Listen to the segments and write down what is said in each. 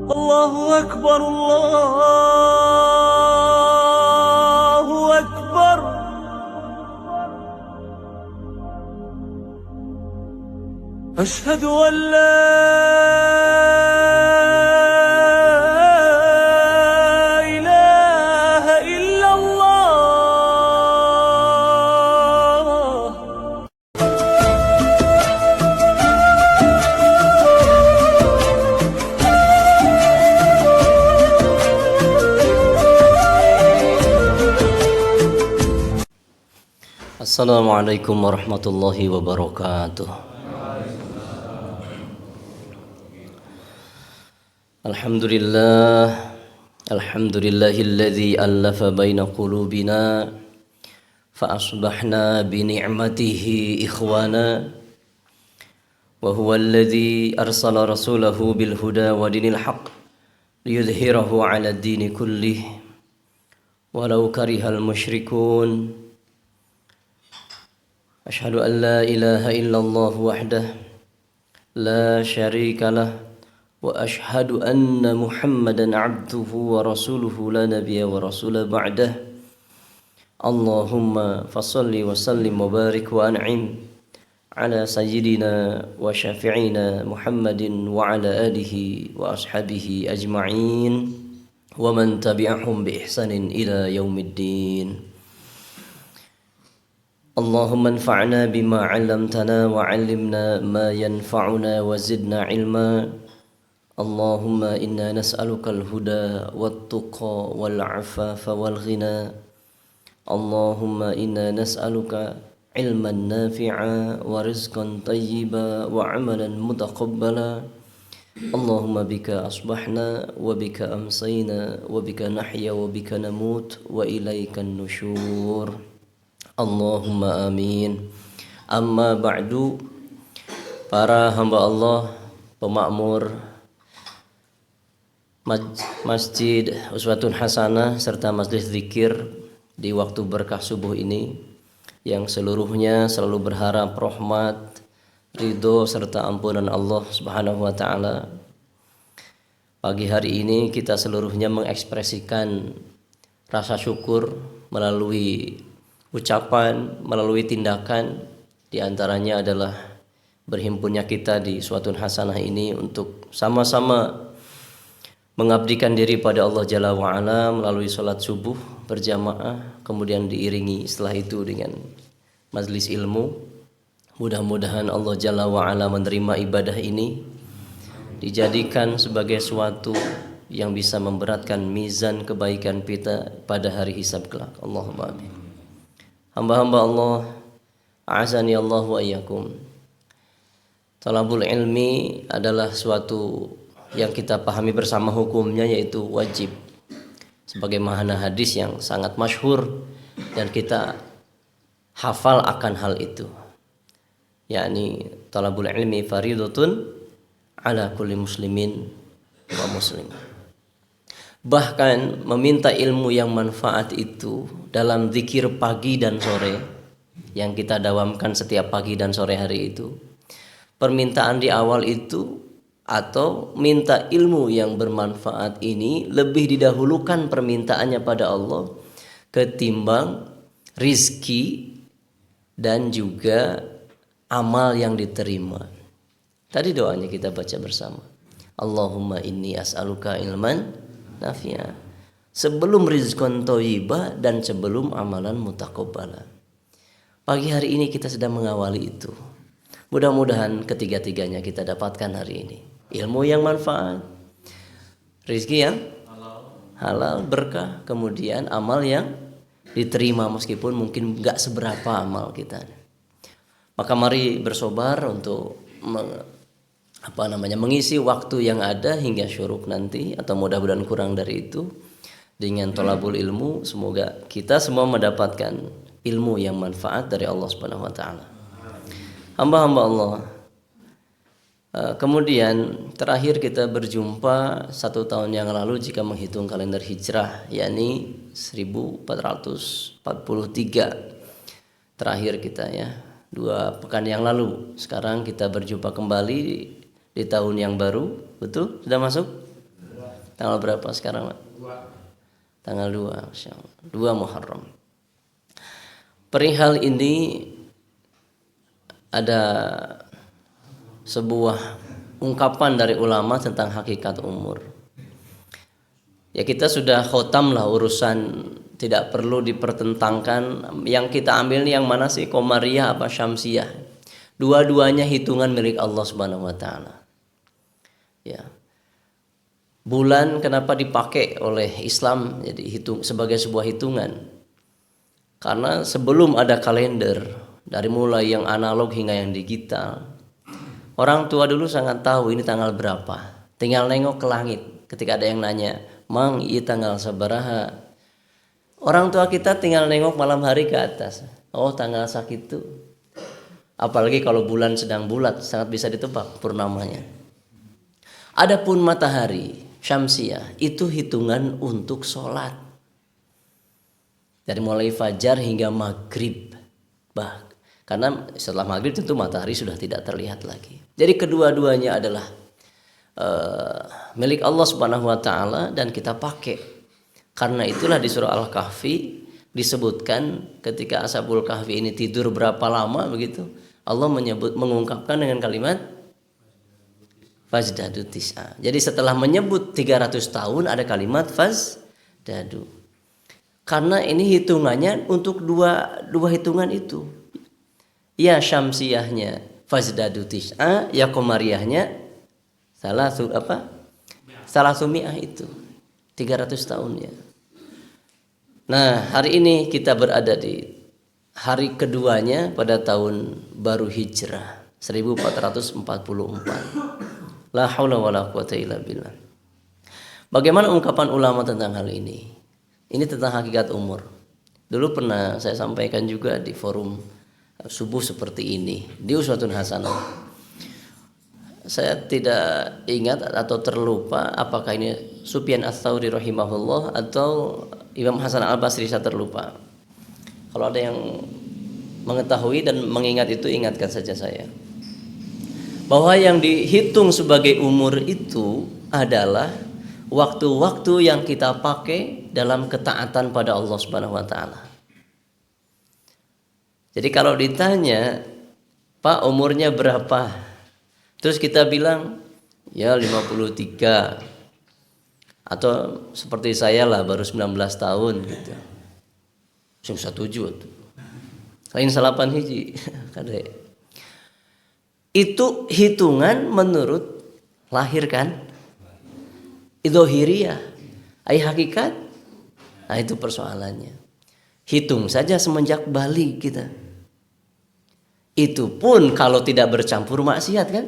الله أكبر الله أكبر. أشهد أن لا إله إلا الله. Assalamualaikum warahmatullahi wabarakatuh. Alhamdulillahilladzi allafa baina qulubina fa asbahna bi ni'matihi ikhwana wa huwa alladzi arsala rasulahu bil huda wa dinil haqq liyudhhirahu 'ala ad-dini kullih walau karihal musyrikun. Asyhadu an la ilaha illallah wahdah la syarika lah wa asyhadu anna Muhammadan abduhu wa rasuluhu la nabiyya wa rasula ba'dah. Allahumma fassalli wa sallim wa barik wa an'im ala sayyidina wa syafi'ina Muhammadin wa ala alihi wa ashabihi ajma'in wa man tabi'ahum bi ihsanin ila yaumiddin. Allahumma anfa'na bima 'allamtana wa 'allimna ma yanfa'una wa zidna 'ilma. Allahumma inna nas'aluka al-huda wat-tuqa wal-'afafa wal-ghina. Allahumma inna nas'aluka 'ilman nafi'a wa rizqan tayyiba wa 'amalan mutaqabbala. Allahumma bika asbahna wa bika amsayna wa bika nahya wa bika namut wa ilaikan nusyur. Allahumma amin. Amma ba'du. Para hamba Allah, pemakmur Masjid Uswatun Hasanah serta Majelis Zikir di waktu berkah subuh ini, yang seluruhnya selalu berharap rahmat, ridho serta ampunan Allah Subhanahu wa taala. Pagi hari ini kita seluruhnya mengekspresikan rasa syukur melalui ucapan, melalui tindakan. Di antaranya adalah berhimpunnya kita di Uswatun Hasanah ini untuk sama-sama mengabdikan diri pada Allah Jalla wa'ala melalui sholat subuh berjamaah, kemudian diiringi setelah itu dengan majlis ilmu. Mudah-mudahan Allah Jalla wa'ala menerima ibadah ini, dijadikan sebagai suatu yang bisa memberatkan mizan kebaikan kita pada hari hisab kelak. Allahumma amin. Hamba-hamba Allah, a'azani Allah wa iyyakum. Talabul ilmi adalah suatu yang kita pahami bersama hukumnya, yaitu wajib, sebagaimana hadis yang sangat masyhur dan kita hafal akan hal itu, yakni talabul ilmi faridatun ala kulli muslimin wa muslim. Bahkan meminta ilmu yang manfaat itu dalam zikir pagi dan sore yang kita dawamkan setiap pagi dan sore hari itu, permintaan di awal itu atau minta ilmu yang bermanfaat ini lebih didahulukan permintaannya pada Allah ketimbang rizki dan juga amal yang diterima. Tadi doanya kita baca bersama, Allahumma inni as'aluka ilman nafi'a, sebelum rizqan thayyibah dan sebelum amalan mutaqabbala. Pagi hari ini kita sedang mengawali itu. Mudah-mudahan ketiga-tiganya kita dapatkan hari ini. Ilmu yang manfaat, rizki yang halal, berkah, kemudian amal yang diterima meskipun mungkin gak seberapa amal kita. Maka mari bersobar untuk mengisi waktu yang ada hingga syuruk nanti, atau mudah-mudahan kurang dari itu, dengan thalabul ilmu. Semoga kita semua mendapatkan ilmu yang manfaat dari Allah Subhanahu wa taala. Hamba-hamba Allah, kemudian terakhir kita berjumpa 1 tahun yang lalu jika menghitung kalender hijrah, yakni 1443. Terakhir kita ya, 2 pekan yang lalu. Sekarang kita berjumpa kembali di tahun yang baru. Betul? Sudah masuk? Tanggal berapa sekarang, Pak? Tanggal 2, Masya Allah. 2 Muharram. Perihal ini ada sebuah ungkapan dari ulama tentang hakikat umur. Ya kita sudah khotam lah urusan, tidak perlu dipertentangkan. Yang kita ambil nih yang mana sih, Qamariyah apa Syamsiyah? Dua-duanya hitungan milik Allah Subhanahu wa taala. Ya. Bulan kenapa dipakai oleh Islam jadi sebagai sebuah hitungan? Karena sebelum ada kalender, dari mulai yang analog hingga yang digital, orang tua dulu sangat tahu ini tanggal berapa. Tinggal nengok ke langit. Ketika ada yang nanya, "Mang, ini tanggal sabaraha?" Orang tua kita tinggal nengok malam hari ke atas. Oh, tanggal sakitu. Apalagi kalau bulan sedang bulat, sangat bisa ditebak purnamanya. Adapun matahari, Syamsiyah, itu hitungan untuk sholat. Dari mulai fajar hingga maghrib. Karena setelah maghrib tentu matahari sudah tidak terlihat lagi. Jadi kedua-duanya adalah milik Allah Subhanahu wa taala dan kita pakai. Karena itulah di surah Al-Kahfi disebutkan ketika Ashabul Kahfi ini tidur berapa lama begitu. Allah mengungkapkan dengan kalimat fazdadu tis'a. Jadi setelah menyebut 300 tahun ada kalimat fazdadu. Karena ini hitungannya untuk dua hitungan itu. Ya Syamsiyahnya fazdadu tis'a, ya Qamariyahnya salasumi'ah itu 300 tahunnya. Nah, hari ini kita berada di hari keduanya pada tahun baru Hijrah 1444. La haula wala quwata illa billah. Bagaimana ungkapan ulama tentang hal ini? Ini tentang hakikat umur. Dulu pernah saya sampaikan juga di forum subuh seperti ini di Uswatun Hasanah. Saya tidak ingat atau terlupa apakah ini Sufyan Ats-Tsauri rahimahullah atau Imam Hasan Al-Basri, saya terlupa. Kalau ada yang mengetahui dan mengingat itu, ingatkan saja saya. Bahwa yang dihitung sebagai umur itu adalah waktu-waktu yang kita pakai dalam ketaatan pada Allah Subhanahu wa taala. Jadi kalau ditanya, "Pak, umurnya berapa?" Terus kita bilang, "Ya 53." Atau seperti saya lah baru 19 tahun gitu. Sing satuju tuh. Lain salapan hiji. Itu hitungan menurut lahir kan? Idzohiriyah, hakikat. Nah itu persoalannya. Hitung saja semenjak balik kita. Itu pun kalau tidak bercampur maksiat kan.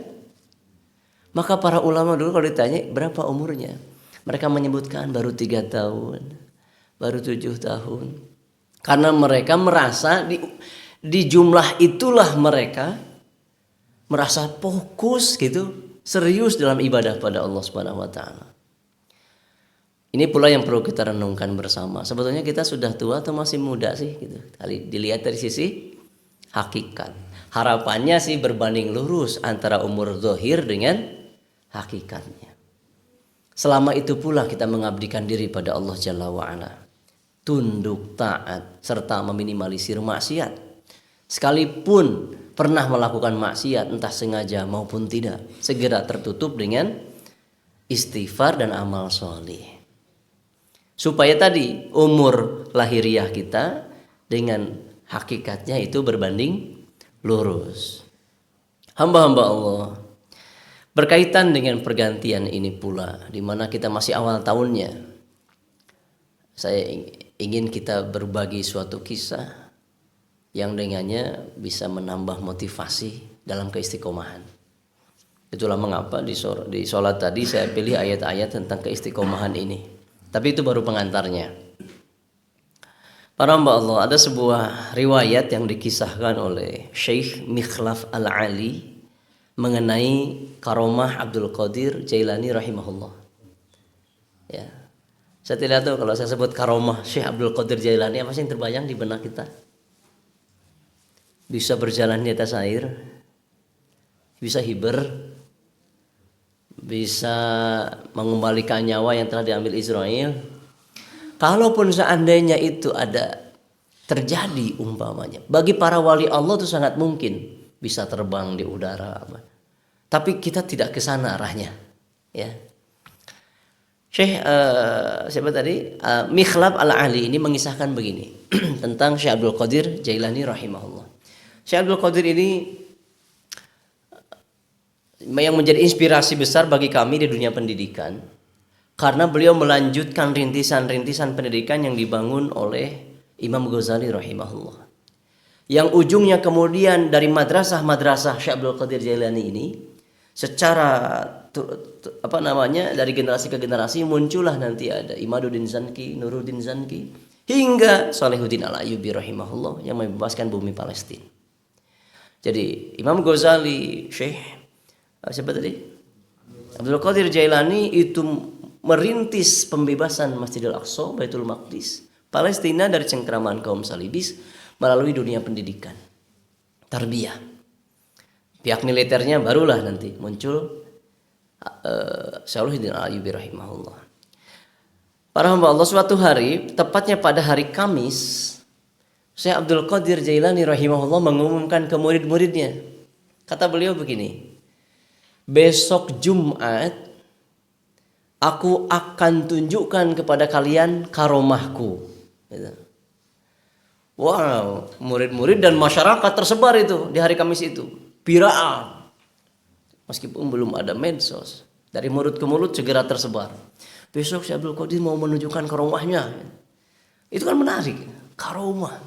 Maka para ulama dulu kalau ditanya berapa umurnya, mereka menyebutkan baru 3 tahun, baru 7 tahun. Karena mereka merasa di jumlah itulah mereka merasa fokus gitu, serius dalam ibadah pada Allah Subhanahu wa taala. Ini pula yang perlu kita renungkan bersama. Sebetulnya kita sudah tua atau masih muda sih gitu. Kali dilihat dari sisi hakikat. Harapannya sih berbanding lurus antara umur zahir dengan hakikatnya. Selama itu pula kita mengabdikan diri pada Allah Jalla wa'ala. Tunduk taat serta meminimalisir maksiat. Sekalipun pernah melakukan maksiat entah sengaja maupun tidak, segera tertutup dengan istighfar dan amal soleh. Supaya tadi umur lahiriah kita dengan hakikatnya itu berbanding lurus. Hamba-hamba Allah, berkaitan dengan pergantian ini pula, di mana kita masih awal tahunnya, saya ingin kita berbagi suatu kisah yang dengannya bisa menambah motivasi dalam keistiqomahan. Itulah mengapa di sholat tadi saya pilih ayat-ayat tentang keistiqomahan ini. Tapi itu baru pengantarnya. Para hamba Allah, ada sebuah riwayat yang dikisahkan oleh Syekh Mikhlaf Al-Ali mengenai karomah Abdul Qadir Jailani rahimahullah. Ya. Saya tidak tahu kalau saya sebut karomah Syekh Abdul Qadir Jailani, apa sih yang terbayang di benak kita? Bisa berjalan di atas air, bisa hiber, bisa mengembalikan nyawa yang telah diambil Israel. Kalaupun seandainya itu ada terjadi umpamanya, bagi para wali Allah itu sangat mungkin bisa terbang di udara. Tapi kita tidak ke sana arahnya, ya. Syekh siapa tadi? Mikhlab Al-Ali ini mengisahkan begini tentang Syekh Abdul Qadir Jailani rahimahullah. Syekh Abdul Qadir ini yang menjadi inspirasi besar bagi kami di dunia pendidikan, karena beliau melanjutkan rintisan-rintisan pendidikan yang dibangun oleh Imam Ghazali rahimahullah. Yang ujungnya kemudian dari madrasah-madrasah Syekh Abdul Qadir Jailani ini secara dari generasi ke generasi muncullah nanti ada Imaduddin Zanki, Nuruddin Zanki, hingga Salahuddin Al-Ayyubi rahimahullah yang membebaskan bumi Palestina. Jadi Imam Ghazali, Syekh siapa tadi? Abdul Qadir Jailani itu merintis pembebasan Masjidil Aqsa, Baitul Maqdis, Palestina dari cengkeraman kaum salibis melalui dunia pendidikan, tarbiyah. Pihak militernya barulah nanti muncul Salahuddin Al-Ayyubi rahimahullah. Para hamba Allah, suatu hari, tepatnya pada hari Kamis, Syekh Abdul Qadir Jailani rahimahullah mengumumkan ke murid-muridnya. Kata beliau begini, besok Jumat aku akan tunjukkan kepada kalian karomahku. Wow, murid-murid dan masyarakat tersebar itu di hari Kamis itu. Piraan. Meskipun belum ada medsos, dari mulut ke mulut segera tersebar. Besok Syekh Abdul Qadir mau menunjukkan karomahnya. Itu kan menarik. Karomah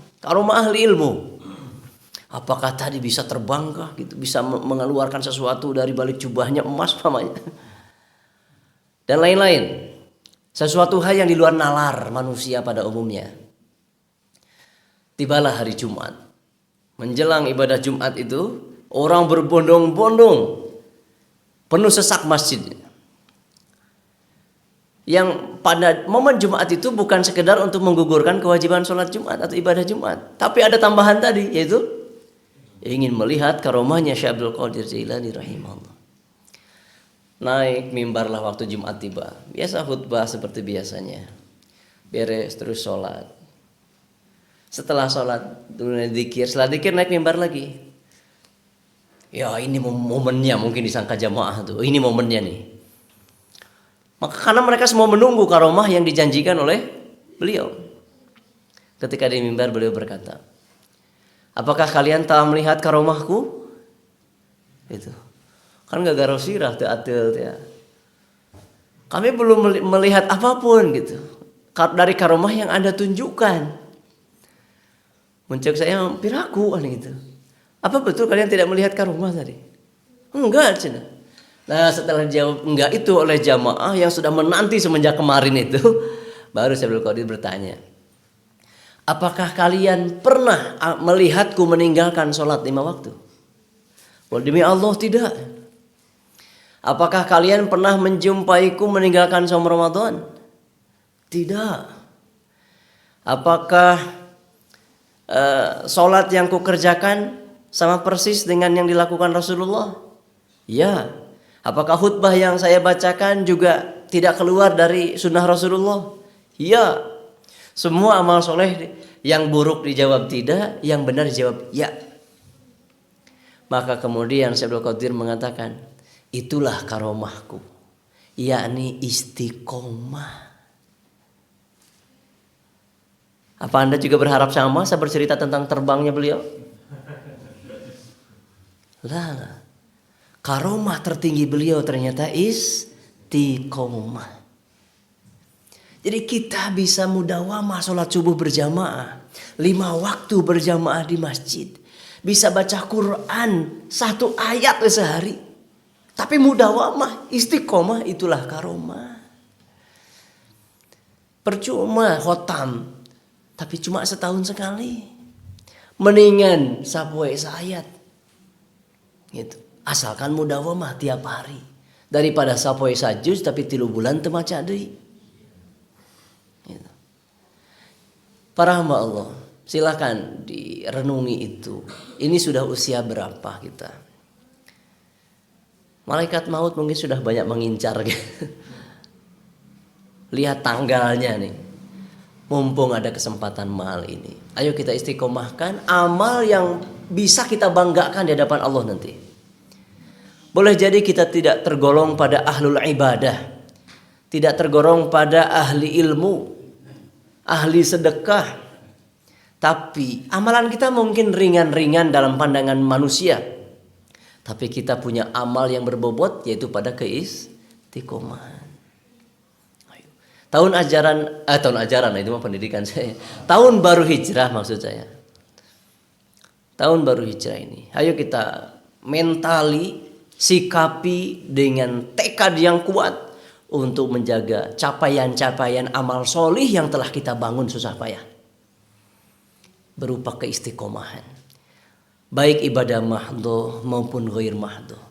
ahli ilmu. Apakah tadi bisa terbangkah gitu, bisa mengeluarkan sesuatu dari balik jubahnya emas namanya. Dan lain-lain. Sesuatu hal yang di luar nalar manusia pada umumnya. Tibalah hari Jumat. Menjelang ibadah Jumat itu, orang berbondong-bondong, penuh sesak masjid. Yang pada momen Jumat itu bukan sekedar untuk menggugurkan kewajiban sholat Jumat atau ibadah Jumat, tapi ada tambahan tadi, yaitu ingin melihat karomahnya Syekh Abdul Qadir Jailani rahimahullah. Naik mimbarlah waktu Jumat tiba, biasa khutbah seperti biasanya, beres terus sholat. Setelah sholat dunia dzikir, setelah dzikir naik mimbar lagi. Ya ini momennya, mungkin disangka jamaah tuh, ini momennya nih. Maka karena mereka semua menunggu karomah yang dijanjikan oleh beliau. Ketika di mimbar beliau berkata, apakah kalian telah melihat karomahku? Itu kan gak garau sirah tuh ya. Kami belum melihat apapun gitu dari karomah yang Anda tunjukkan. Muncul saya piraku gitu. Apa betul kalian tidak melihat karomah tadi? Enggak, cina. Nah, setelah dijawab enggak itu oleh jamaah yang sudah menanti semenjak kemarin itu, baru Syekh Abdul Qadir bertanya, apakah kalian pernah melihatku meninggalkan sholat 5 waktu? Demi Allah tidak. Apakah kalian pernah menjumpaiku meninggalkan saum Ramadan? Tidak. Apakah sholat yang kukerjakan sama persis dengan yang dilakukan Rasulullah? Ya. Apakah khutbah yang saya bacakan juga tidak keluar dari sunnah Rasulullah? Ya. Semua amal soleh yang buruk dijawab tidak, yang benar dijawab ya. Maka kemudian Syekh Abdul Qadir mengatakan, itulah karomahku, yakni istiqomah. Apa Anda juga berharap sama saya bercerita tentang terbangnya beliau? Lah. Karomah tertinggi beliau ternyata istiqomah. Jadi kita bisa mudawamah sholat subuh berjamaah, 5 waktu berjamaah di masjid, bisa baca Quran 1 ayat sehari, tapi mudawamah, istiqomah, itulah karomah. Percuma khotam, tapi cuma setahun sekali. Mendingan sapoe sayat gitu. Asalkan mudawamah tiap hari, daripada sapoe sajus tapi 3 bulan teu maca deui. Gitu. Para hamba Allah, silakan direnungi itu. Ini sudah usia berapa kita? Malaikat maut mungkin sudah banyak mengincar gitu. Lihat tanggalnya nih. Mumpung ada kesempatan mahal ini. Ayo kita istiqomahkan amal yang bisa kita banggakan di hadapan Allah nanti. Boleh jadi kita tidak tergolong pada ahlul ibadah. Tidak tergolong pada ahli ilmu. Ahli sedekah. Tapi amalan kita mungkin ringan-ringan dalam pandangan manusia. Tapi kita punya amal yang berbobot yaitu pada keistiqomahan. Tahun ajaran itu mah pendidikan saya. Tahun baru hijrah maksud saya. Tahun baru hijrah ini. Ayo kita mentali, sikapi dengan tekad yang kuat untuk menjaga capaian-capaian amal solih yang telah kita bangun susah payah. Berupa keistiqomahan. Baik ibadah mahdoh maupun ghair mahdoh.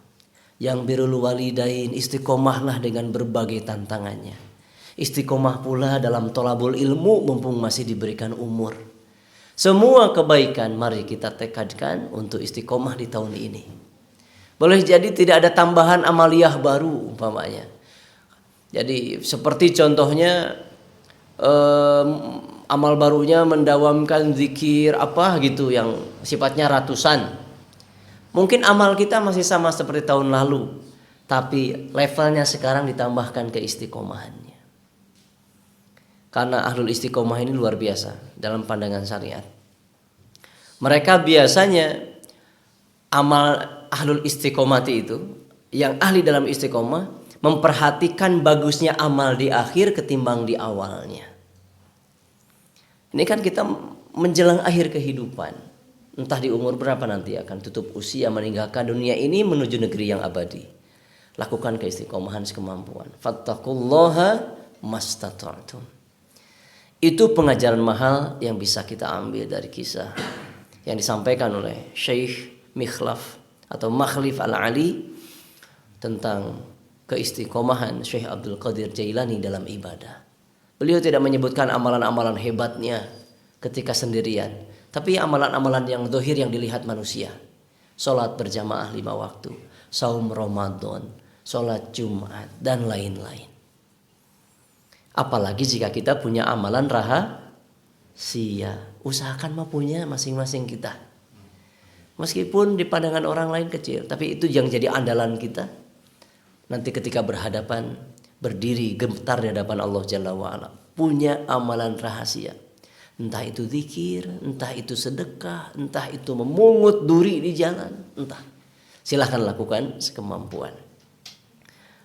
Yang birrul walidain istiqomahlah dengan berbagai tantangannya. Istiqomah pula dalam tolabul ilmu mumpung masih diberikan umur. Semua kebaikan mari kita tekadkan untuk istiqomah di tahun ini. Boleh jadi tidak ada tambahan amaliyah baru umpamanya. Jadi seperti contohnya amal barunya mendawamkan zikir apa gitu yang sifatnya ratusan. Mungkin amal kita masih sama seperti tahun lalu, tapi levelnya sekarang ditambahkan keistiqomahannya. Karena ahlul istiqomah ini luar biasa dalam pandangan syariat. Mereka biasanya amal ahlul istiqomati itu, yang ahli dalam istiqomah, memperhatikan bagusnya amal di akhir ketimbang di awalnya. Ini kan kita menjelang akhir kehidupan. Entah di umur berapa nanti akan tutup usia meninggalkan dunia ini menuju negeri yang abadi. Lakukan keistiqomahan sekemampuan. Fattaqullaha mastata'tum. Itu pengajaran mahal yang bisa kita ambil dari kisah yang disampaikan oleh Syekh Mikhlaf atau Makhlif Al-Ali tentang keistiqomahan Syekh Abdul Qadir Jailani dalam ibadah. Beliau tidak menyebutkan amalan-amalan hebatnya ketika sendirian, tapi amalan-amalan yang zahir yang dilihat manusia. Salat berjamaah 5 waktu, saum Ramadan, salat Jumat dan lain-lain. Apalagi jika kita punya amalan rahasia. Usahakan mah punya masing-masing kita. Meskipun di pandangan orang lain kecil, tapi itu yang jadi andalan kita. Nanti ketika berhadapan, berdiri gemetar di hadapan Allah Jalla wa'ala. Punya amalan rahasia. Entah itu zikir, entah itu sedekah, entah itu memungut duri di jalan, entah. Silahkan lakukan sekemampuan.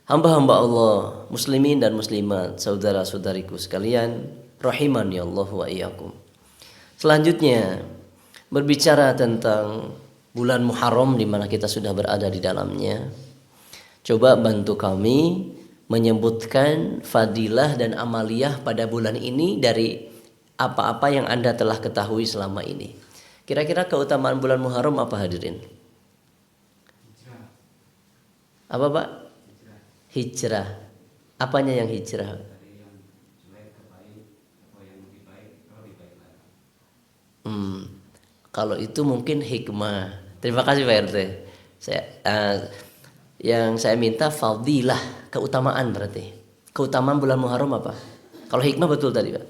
Hamba-hamba Allah, muslimin dan muslimat, saudara-saudariku sekalian, rahimani Allah wa iyyakum. Selanjutnya berbicara tentang bulan Muharram di mana kita sudah berada di dalamnya. Coba bantu kami menyebutkan fadilah dan amaliyah pada bulan ini dari apa-apa yang Anda telah ketahui selama ini. Kira-kira keutamaan bulan Muharram apa hadirin? Apa Pak? Hijrah. Apanya yang hijrah? Kalau itu mungkin hikmah. Terima kasih Pak RT. Yang saya minta fadilah, keutamaan berarti. Keutamaan bulan Muharram apa? Kalau hikmah betul tadi Pak.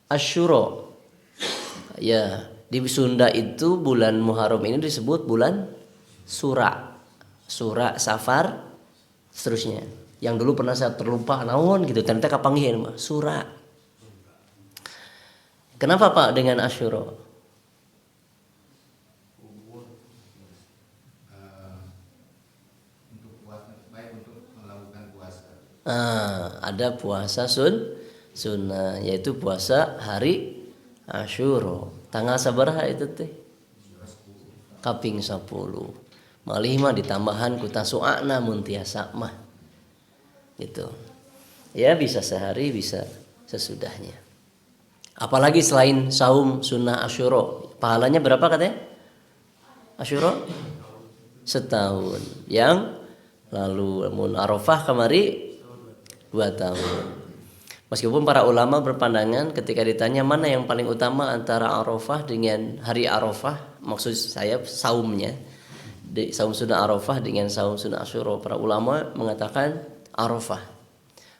Asyura. Ya, di Sunda itu bulan Muharram ini disebut bulan Sura, Sura, Safar, seterusnya. Yang dulu pernah saya terlupa naon gitu, ternyata kapanggih mah Sura. Kenapa Pak dengan Asyura? Untuk melakukan puasa. Ada puasa sunnah, yaitu puasa hari Asyura. Tanggal sabaraha itu teh? Kaping 10. Malih mah ditambahan ku tasu'ana mun tiasa mah. Gitu. Ya bisa sehari, bisa sesudahnya. Apalagi selain saum sunnah Asyura, pahalanya berapa katanya? Asyura setahun. Yang lalu mun Arafah kemari 2 tahun. Meskipun para ulama berpandangan ketika ditanya mana yang paling utama antara Arafah dengan hari Arafah, maksud saya saumnya. Di saum sunnah Arafah dengan saum sunnah Asyura, para ulama mengatakan Arafah.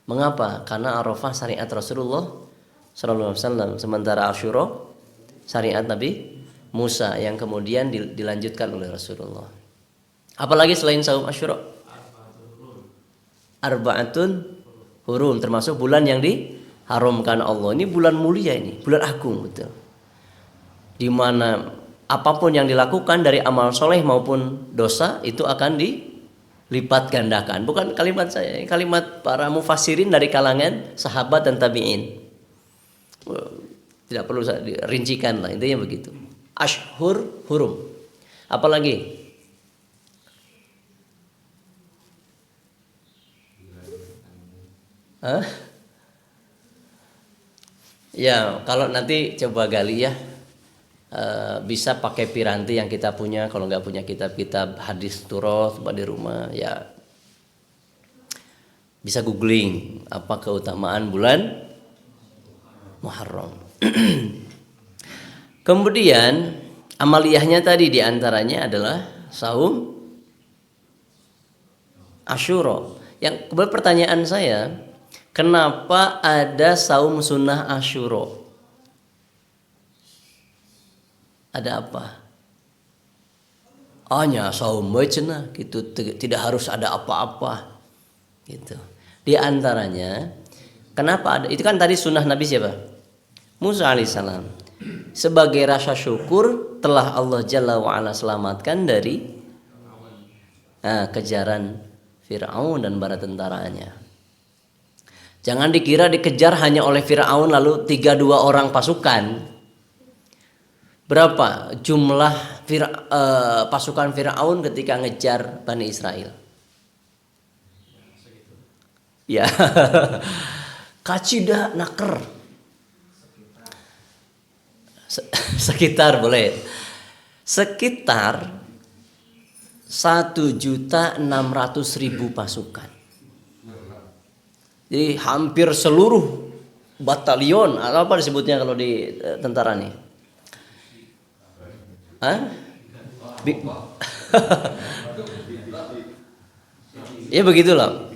Mengapa? Karena Arafah syariat Rasulullah sallallahu alaihi wasallam, sementara Asyura syariat Nabi Musa yang kemudian dilanjutkan oleh Rasulullah. Apalagi selain saum Asyura? Arba'atun hurum, termasuk bulan yang diharamkan Allah. Ini bulan mulia, ini bulan agung betul. Di mana apapun yang dilakukan dari amal soleh maupun dosa itu akan dilipat gandakan. Bukan kalimat saya, kalimat para mufassirin dari kalangan sahabat dan tabi'in. Tidak perlu saya rincikan lah, intinya begitu. Ashhur hurum. Apalagi? Hah? Ya, kalau nanti coba gali ya. Bisa pakai piranti yang kita punya. Kalau nggak punya kitab-kitab hadis turoth di rumah, ya bisa googling apa keutamaan bulan Muharram. Kemudian amaliyahnya tadi diantaranya adalah saum Asyura. Yang kemudian pertanyaan saya, kenapa ada saum sunnah Asyura? Ada apa? Hanya saum wajna gitu, tidak harus ada apa-apa gitu. Di antaranya kenapa ada? Itu kan tadi sunnah Nabi siapa? Musa alaihissalam. Sebagai rasa syukur telah Allah Jalla wa'ala selamatkan dari kejaran Fir'aun dan bala tentaranya. Jangan dikira dikejar hanya oleh Fir'aun lalu 32 orang pasukan. Berapa jumlah pasukan Fir'aun ketika ngejar Bani Israel? Ya, kacida naker. Sekitar boleh. Sekitar 1.600.000 pasukan. Jadi hampir seluruh batalion, atau apa disebutnya kalau di tentara nih? Ya begitulah.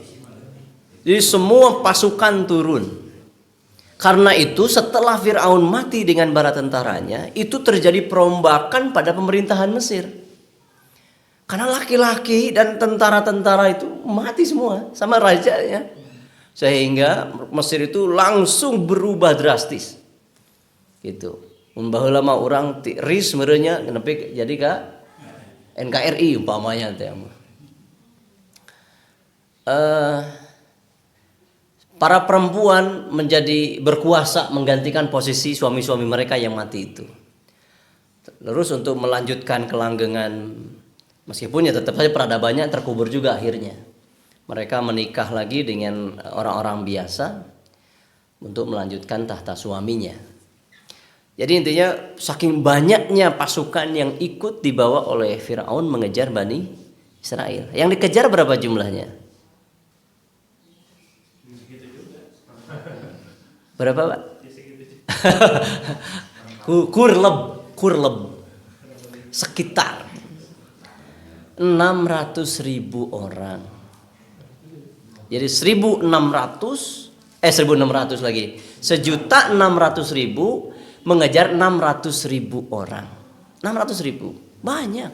Jadi semua pasukan turun. Karena itu setelah Fir'aun mati dengan bala tentaranya, itu terjadi perombakan pada pemerintahan Mesir. Karena laki-laki dan tentara-tentara itu mati semua sama rajanya. Sehingga Mesir itu langsung berubah drastis. Gitu. Baheula mah urang tiris merenya nepi jadi ka NKRI umpamanya teh mah. Para perempuan menjadi berkuasa menggantikan posisi suami-suami mereka yang mati itu. Terus untuk melanjutkan kelanggengan, meskipun ya tetap saja peradabannya terkubur juga akhirnya. Mereka menikah lagi dengan orang-orang biasa untuk melanjutkan tahta suaminya. Jadi intinya saking banyaknya pasukan yang ikut dibawa oleh Fir'aun mengejar Bani Israel. Yang dikejar berapa jumlahnya? Berapa Pak? Kurleb. Sekitar 600.000 orang. Jadi 1.600 lagi. 1.600.000 mengejar 600.000 orang. 600.000 banyak.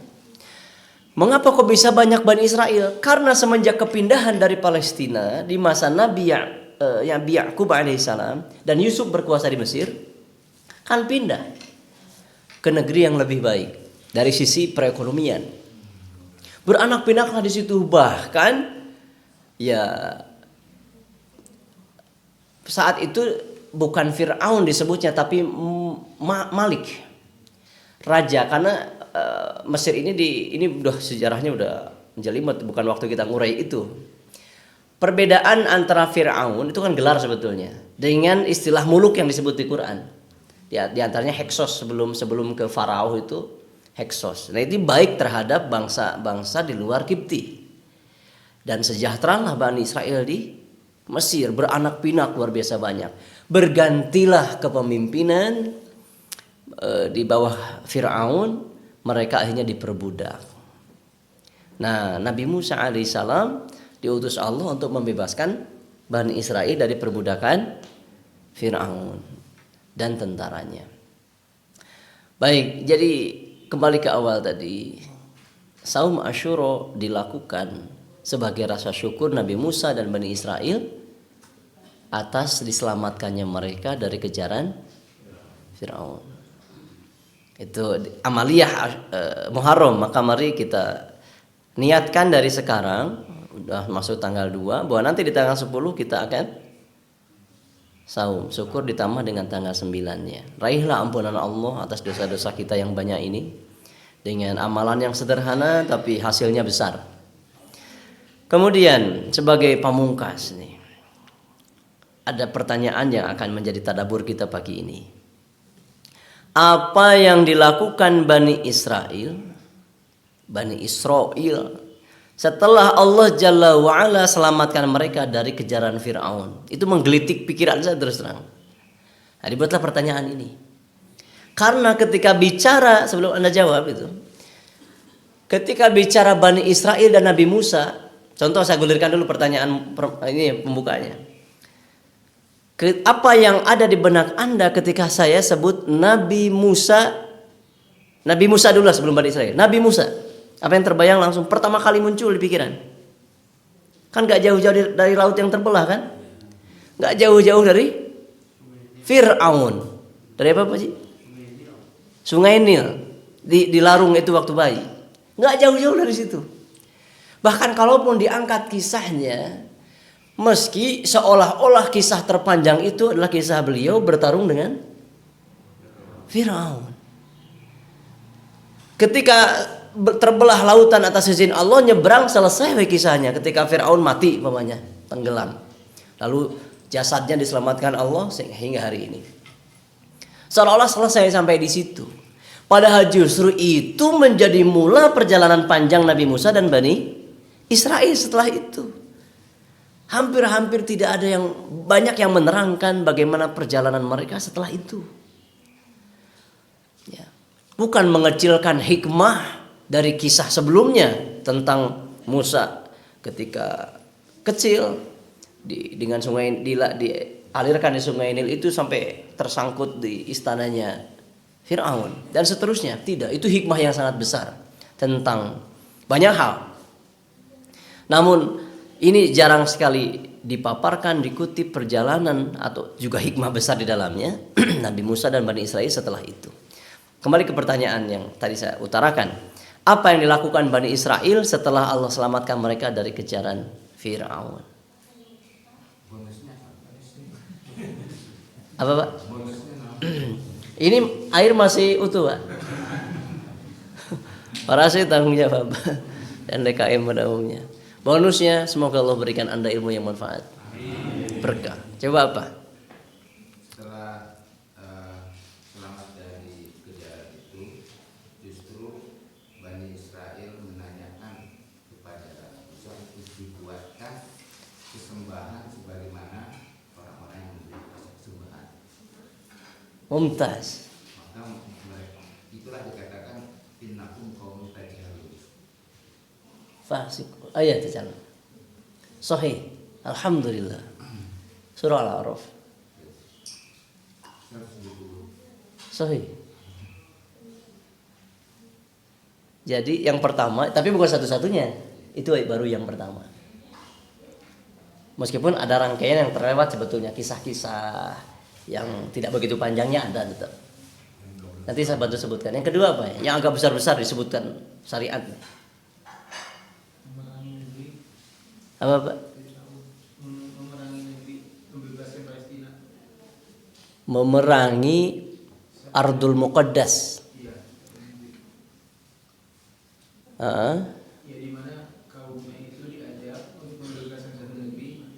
Mengapa kok bisa banyak Bani Israel? Karena semenjak kepindahan dari Palestina di masa Nabi Ya'qub alaihissalam dan Yusuf berkuasa di Mesir, kan pindah ke negeri yang lebih baik dari sisi perekonomian. Beranak pinaklah di situ, bahkan ya saat itu bukan Fir'aun disebutnya, tapi Malik, raja. Karena Mesir ini udah sejarahnya udah menjelimet, bukan waktu kita ngurai itu. Perbedaan antara Fir'aun itu kan gelar sebetulnya dengan istilah muluk yang disebut di Quran. Di antaranya Heksos, sebelum ke Farao itu Heksos. Nah, itu baik terhadap bangsa-bangsa di luar Kipti. Dan sejahteralah Bani Israel di Mesir, beranak pinak luar biasa banyak. Bergantilah kepemimpinan di bawah Fir'aun, mereka akhirnya diperbudak. Nah, Nabi Musa alaihissalam diutus Allah untuk membebaskan Bani Israel dari perbudakan Fir'aun dan tentaranya. Baik, jadi kembali ke awal tadi. Saum Asyura dilakukan sebagai rasa syukur Nabi Musa dan Bani Israel atas diselamatkannya mereka dari kejaran Fir'aun. Itu amaliyah Muharram. Maka mari kita niatkan dari sekarang, udah masuk tanggal 2, bahwa nanti di tanggal 10 kita akan saum syukur ditambah dengan tanggal 9-nya. Raihlah ampunan Allah atas dosa-dosa kita yang banyak ini dengan amalan yang sederhana tapi hasilnya besar. Kemudian sebagai pamungkas nih, ada pertanyaan yang akan menjadi tadabbur kita pagi ini. Apa yang dilakukan Bani Israel setelah Allah Jalla wa'ala selamatkan mereka dari kejaran Fir'aun? Itu menggelitik pikiran saya terus terang. Nah, dibuatlah pertanyaan ini. Karena ketika bicara, sebelum Anda jawab itu, ketika bicara Bani Israel dan Nabi Musa, contoh saya gulirkan dulu pertanyaan ini pembukanya. Apa yang ada di benak Anda ketika saya sebut Nabi Musa dulu sebelum Bani Israel. Nabi Musa, apa yang terbayang langsung pertama kali muncul di pikiran? Kan gak jauh-jauh dari laut yang terbelah kan? Gak jauh-jauh dari Fir'aun. Dari apa Pak Ji? Sungai Nil dilarung itu waktu bayi. Nggak jauh-jauh dari situ. Bahkan kalaupun diangkat kisahnya, meski seolah-olah kisah terpanjang itu adalah kisah beliau bertarung dengan Fir'aun. Ketika terbelah lautan atas izin Allah, nyebrang, selesai kisahnya. Ketika Fir'aun mati umpamanya, tenggelam. Lalu jasadnya diselamatkan Allah hingga hari ini. Seolah-olah selesai sampai di situ. Padahal justru itu menjadi mula perjalanan panjang Nabi Musa dan Bani Israel setelah itu. Hampir-hampir tidak ada yang banyak yang menerangkan bagaimana perjalanan mereka setelah itu. Ya. Bukan mengecilkan hikmah dari kisah sebelumnya tentang Musa ketika kecil dengan sungai dialirkan di sungai Nil itu sampai tersangkut di istananya Fir'aun dan seterusnya. Tidak, itu hikmah yang sangat besar tentang banyak hal. Namun ini jarang sekali dipaparkan, dikutip perjalanan atau juga hikmah besar di dalamnya Nabi Musa dan Bani Israel setelah itu. Kembali ke pertanyaan yang tadi saya utarakan. Apa yang dilakukan Bani Israel setelah Allah selamatkan mereka dari kejaran Fir'aun? Apa Pak? Ini air masih utuh Pak. Para saya tanggung jawab dan DKM pada umumnya. Bonusnya semoga Allah berikan Anda ilmu yang manfaat. Berkah. Coba apa? Setelah selamat dari kejaran itu, justru Bani Israel menanyakan kepada Musa untuk dibuatkan sesembahan sebagaimana orang-orang yang memberi sesembahan. Mumtaz. Maka mereka itulah dikatakan innakum qaumun tajhalun. Fasik. Ayat jalan. Sahih. Alhamdulillah. Surah Al-A'raf. Sahih. Jadi yang pertama, tapi bukan satu-satunya. Itu baru yang pertama. Meskipun ada rangkaian yang terlewat sebetulnya, kisah-kisah yang tidak begitu panjangnya ada tetap. Nanti saya bantu sebutkan. Yang kedua apa ya? Yang agak besar-besar disebutkan syariat. Apa Pak? Memerangi Ardul Muqaddas. Ya, di mana kaumnya itu diajak untuk membebaskan satu negeri,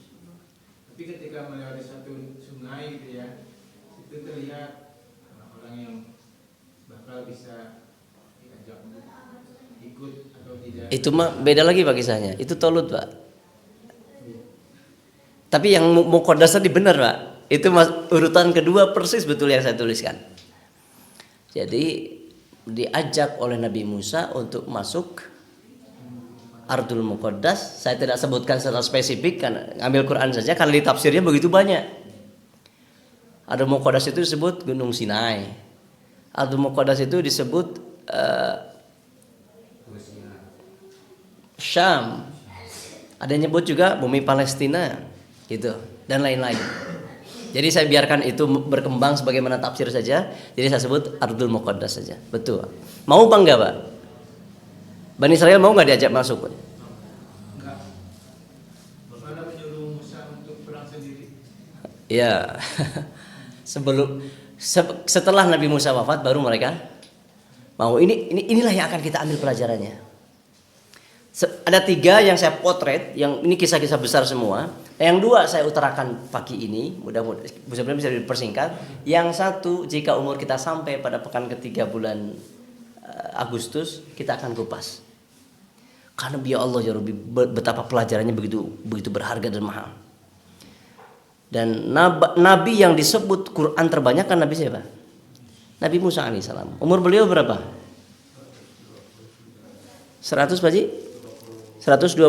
tapi ketika melewati satu sungai gitu ya, itu terlihat orang-orang yang bakal bisa diajak ikut atau tidak. Itu mah beda lagi Pak kisahnya. Itu Tolut Pak. Tapi yang Muqaddas tadi benar Pak. Itu urutan kedua persis betul yang saya tuliskan. Jadi diajak oleh Nabi Musa untuk masuk Ardul Muqaddas. Saya tidak sebutkan secara spesifik karena ambil Quran saja, karena di tafsirnya begitu banyak. Ardul Muqaddas itu disebut Gunung Sinai. Ardul Muqaddas itu disebut Syam. Ada yang nyebut juga bumi Palestina gitu dan lain-lain. Jadi saya biarkan itu berkembang sebagaimana tafsir saja. Jadi saya sebut Ardul Muqaddas saja. Betul. Mau apa enggak, Pak? Bani Israel mau enggak diajak masuk, Pak? Enggak. Mana menyuruh Musa untuk perang sendiri? Ya. Setelah Nabi Musa wafat baru mereka mau. Inilah yang akan kita ambil pelajarannya. Ada 3 yang saya potret, yang ini kisah-kisah besar semua. Yang 2 saya utarakan pagi ini, mudah-mudahan bisa dipersingkat. Yang 1 jika umur kita sampai pada pekan ketiga bulan Agustus kita akan kupas. Karena biar Allah ya Rabbi, betapa pelajarannya begitu berharga dan mahal. Dan nabi yang disebut Quran terbanyak kan Nabi siapa? Nabi Musa alaihissalam. Umur beliau berapa? 100 Pak Ji? 120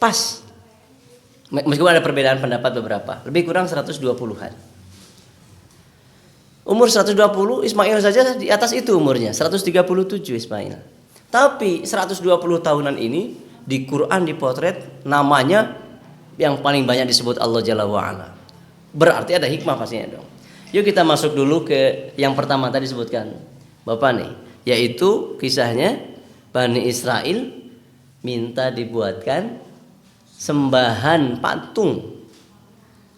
pas. Meskipun ada perbedaan pendapat beberapa, lebih kurang 120-an. Umur 120, Ismail saja di atas itu umurnya, 137 Ismail. Tapi 120 tahunan ini di Quran dipotret namanya yang paling banyak disebut Allah Jalla wa'ala. Berarti ada hikmah pastinya dong. Yuk kita masuk dulu ke yang pertama tadi disebutkan Bapak nih, yaitu kisahnya Bani Israel minta dibuatkan sembahan patung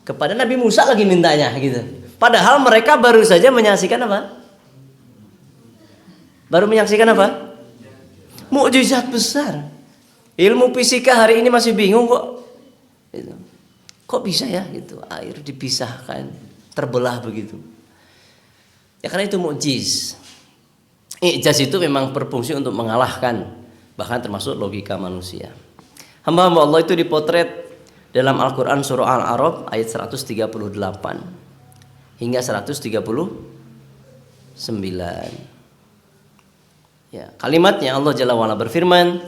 kepada Nabi Musa, lagi mintanya gitu. Padahal mereka baru saja menyaksikan apa? Baru menyaksikan apa? Mukjizat besar. Ilmu fisika hari ini masih bingung kok. Gitu. Kok bisa ya gitu, air dipisahkan, terbelah begitu. Ya karena itu mukjiz. Ijaz itu memang berfungsi untuk mengalahkan bahkan termasuk logika manusia. Hamba-hamba Allah itu dipotret dalam Al-Quran surah Al-A'raf ayat 138 hingga 139. Ya, kalimatnya Allah Jalla wa'ala berfirman,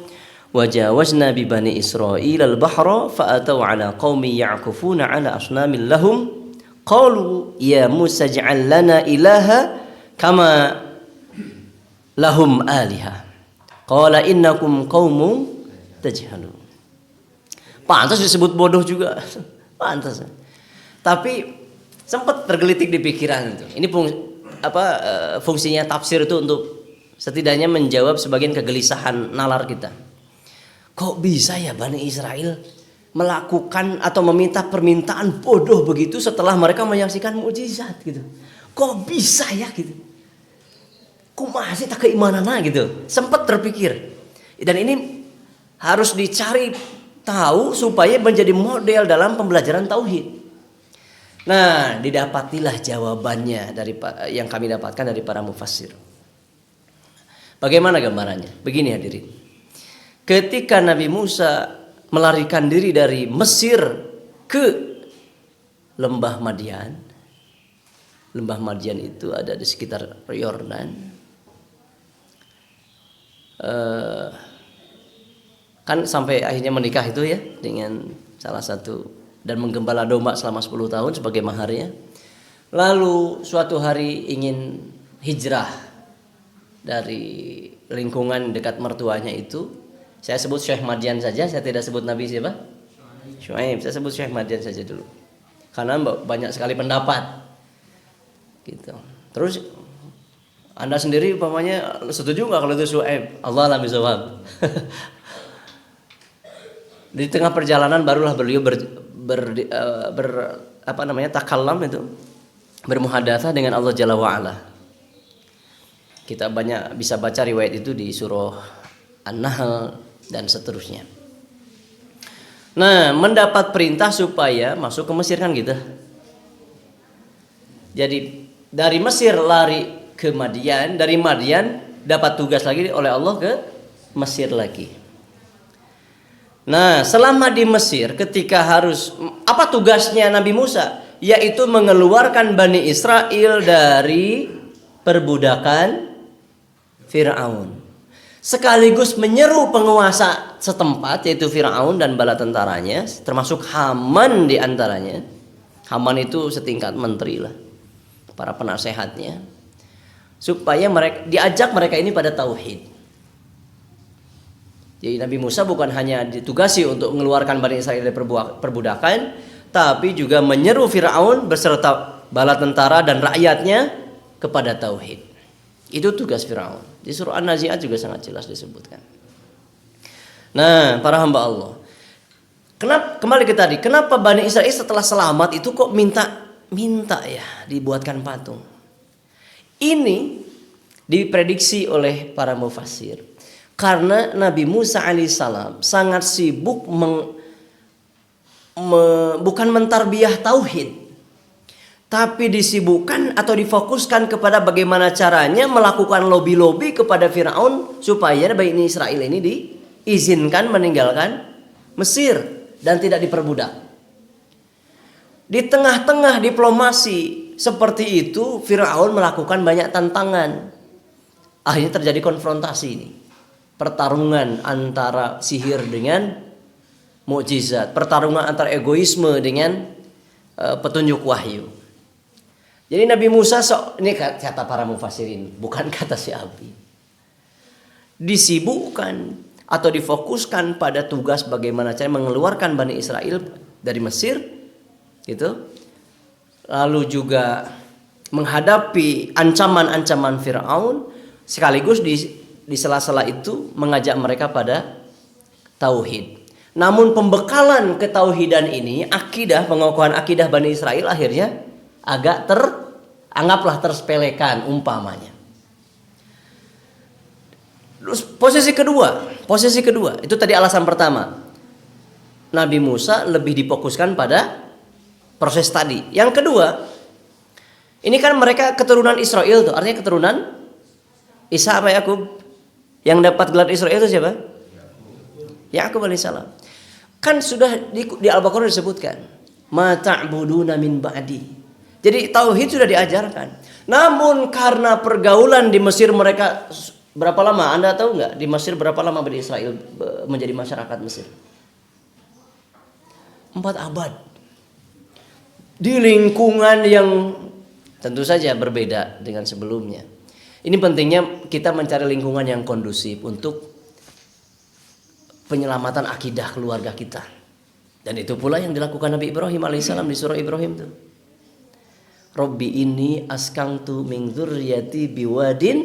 "Wajawazna bi bani Israil al-bahra fa'atau 'ala qaumi ya'kufuna 'ala asnamin lahum qalu ya Musa ij'al lana ilaha kama lahum aliha qala innakum qaumun tajhalun." Pantas disebut bodoh juga. Pantas. Tapi sempat tergelitik di pikiran itu. Ini fungsinya tafsir itu untuk setidaknya menjawab sebagian kegelisahan nalar kita. Kok bisa ya Bani Israel melakukan atau meminta permintaan bodoh begitu setelah mereka menyaksikan mukjizat gitu? Kok bisa ya gitu? Kok masih tak keimanana gitu? Sempat terpikir. Dan ini harus dicari tahu supaya menjadi model dalam pembelajaran tauhid. Nah, didapatilah jawabannya dari yang kami dapatkan dari para mufassir. Bagaimana gambarannya? Begini hadirin. Ketika Nabi Musa melarikan diri dari Mesir ke lembah Madian. Lembah Madian itu ada di sekitar Yordan. Kan sampai akhirnya menikah itu ya dengan salah satu dan menggembala domba selama 10 tahun sebagai maharnya. Lalu suatu hari ingin hijrah dari lingkungan dekat mertuanya itu. Saya sebut Syekh Madian saja, saya tidak sebut Nabi siapa? Syuaib. Saya sebut Syekh Madian saja dulu. Karena banyak sekali pendapat. Gitu. Terus Anda sendiri umpamanya setuju nggak kalau itu Syuaib? Allah alam bisawab. Di tengah perjalanan barulah beliau takallam itu, bermuhadatsah dengan Allah Jalla wa'ala. Kita banyak bisa baca riwayat itu di surah An-Nahl dan seterusnya. Nah, mendapat perintah supaya masuk ke Mesir kan gitu. Jadi dari Mesir lari ke Madian, dari Madian dapat tugas lagi oleh Allah ke Mesir lagi. Nah, selama di Mesir ketika harus apa tugasnya Nabi Musa? Yaitu mengeluarkan Bani Israel dari perbudakan Fir'aun. Sekaligus menyeru penguasa setempat yaitu Fir'aun dan bala tentaranya, termasuk Haman di antaranya. Haman itu setingkat menteri lah, para penasehatnya, supaya diajak mereka ini pada tauhid. Jadi Nabi Musa bukan hanya ditugasi untuk mengeluarkan Bani Israel dari perbudakan, tapi juga menyeru Fir'aun beserta bala tentara dan rakyatnya kepada tauhid. Itu tugas Fir'aun. Di surah An-Nazi'at juga sangat jelas disebutkan. Nah, para hamba Allah, kembali ke tadi, kenapa Bani Israel setelah selamat itu kok minta ya dibuatkan patung? Ini diprediksi oleh para mufassir karena Nabi Musa alaihissalam sangat sibuk bukan mentarbiyah tauhid, tapi disibukkan atau difokuskan kepada bagaimana caranya melakukan lobby-lobby kepada Fir'aun supaya Bani Israel ini diizinkan meninggalkan Mesir dan tidak diperbudak. Di tengah-tengah diplomasi seperti itu, Fir'aun melakukan banyak tantangan. Akhirnya terjadi konfrontasi ini. Pertarungan antara sihir dengan mukjizat, pertarungan antara egoisme dengan petunjuk wahyu. Jadi Nabi Musa, ini kata para mufassirin, bukan kata si Abi, disibukkan atau difokuskan pada tugas bagaimana cara mengeluarkan Bani Israel dari Mesir, gitu. Lalu juga menghadapi ancaman-ancaman Fir'aun, sekaligus di sela-sela itu mengajak mereka pada tauhid. Namun pembekalan ketauhidan ini, akidah, pengakuan akidah Bani Israel akhirnya agak anggaplah tersepelekan umpamanya. Terus posisi kedua itu tadi alasan pertama. Nabi Musa lebih difokuskan pada proses tadi. Yang kedua, ini kan mereka keturunan Israel tuh, artinya keturunan Isa apa Yakub? Yang dapat gelar Israel itu siapa? Yakub alaihissalam. Kan sudah di Al-Baqarah disebutkan, ma ta'buduna min ba'di. Jadi tauhid sudah diajarkan. Namun karena pergaulan di Mesir mereka berapa lama? Anda tahu nggak di Mesir berapa lama Bani Israel menjadi masyarakat Mesir? 4 abad. Di lingkungan yang tentu saja berbeda dengan sebelumnya. Ini pentingnya kita mencari lingkungan yang kondusif untuk penyelamatan akidah keluarga kita. Dan itu pula yang dilakukan Nabi Ibrahim alaihissalam di surah Ibrahim tuh. Rabbi inni askantu min dzurriyyati biwadin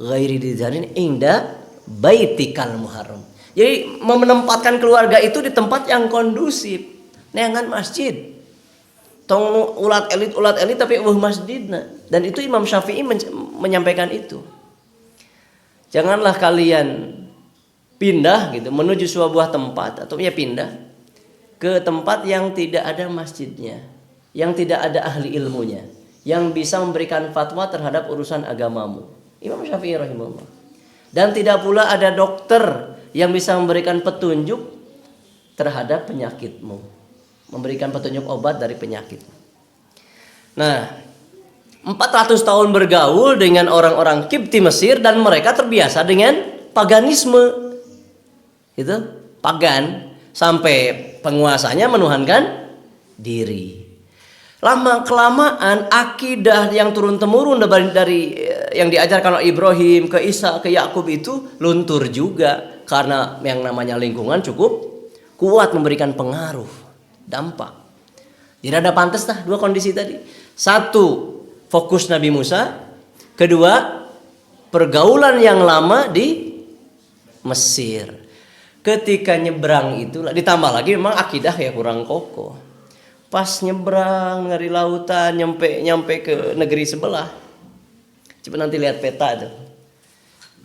ghairi dzarrin inda baitikal muharram. Jadi menempatkan keluarga itu di tempat yang kondusif. Neangan masjid. Tong ulat elit tapi masjidna. Dan itu Imam Syafi'i menyampaikan itu. Janganlah kalian pindah gitu menuju sebuah tempat atau ya pindah ke tempat yang tidak ada masjidnya, yang tidak ada ahli ilmunya, yang bisa memberikan fatwa terhadap urusan agamamu. Imam Syafi'i rahimahullah. Dan tidak pula ada dokter yang bisa memberikan petunjuk terhadap penyakitmu, memberikan petunjuk obat dari penyakit. Nah, 400 tahun bergaul dengan orang-orang Kipti Mesir dan mereka terbiasa dengan paganisme. Itu pagan sampai penguasanya menuhankan diri. Lama kelamaan akidah yang turun temurun dari yang diajarkan oleh Ibrahim ke Isa ke Yakub itu luntur juga karena yang namanya lingkungan cukup kuat memberikan pengaruh, dampak. Jadi ada pantas dua kondisi tadi. Satu, fokus Nabi Musa. Kedua, pergaulan yang lama di Mesir. Ketika nyebrang itu ditambah lagi memang akidah ya kurang kokoh. Pas nyebrang dari lautan nyampe ke negeri sebelah. Coba nanti lihat peta itu.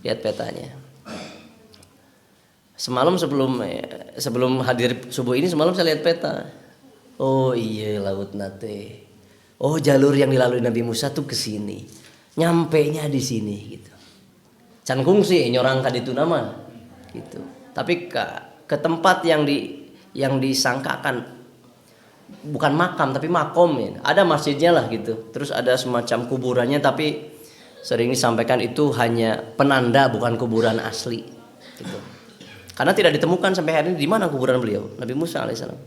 Lihat petanya. Semalam sebelum hadir subuh ini semalam saya lihat peta. Oh iya laut nate. Oh jalur yang dilalui Nabi Musa tuh ke sini. Nyampenya di sini gitu. Can kungsi nyorang kaditu nama gitu. Tapi ke tempat yang disangkakan bukan makam tapi makom ya. Ada masjidnya lah gitu. Terus ada semacam kuburannya tapi sering disampaikan itu hanya penanda bukan kuburan asli gitu. Karena tidak ditemukan sampai hari ini di mana kuburan beliau Nabi Musa alaihissalam.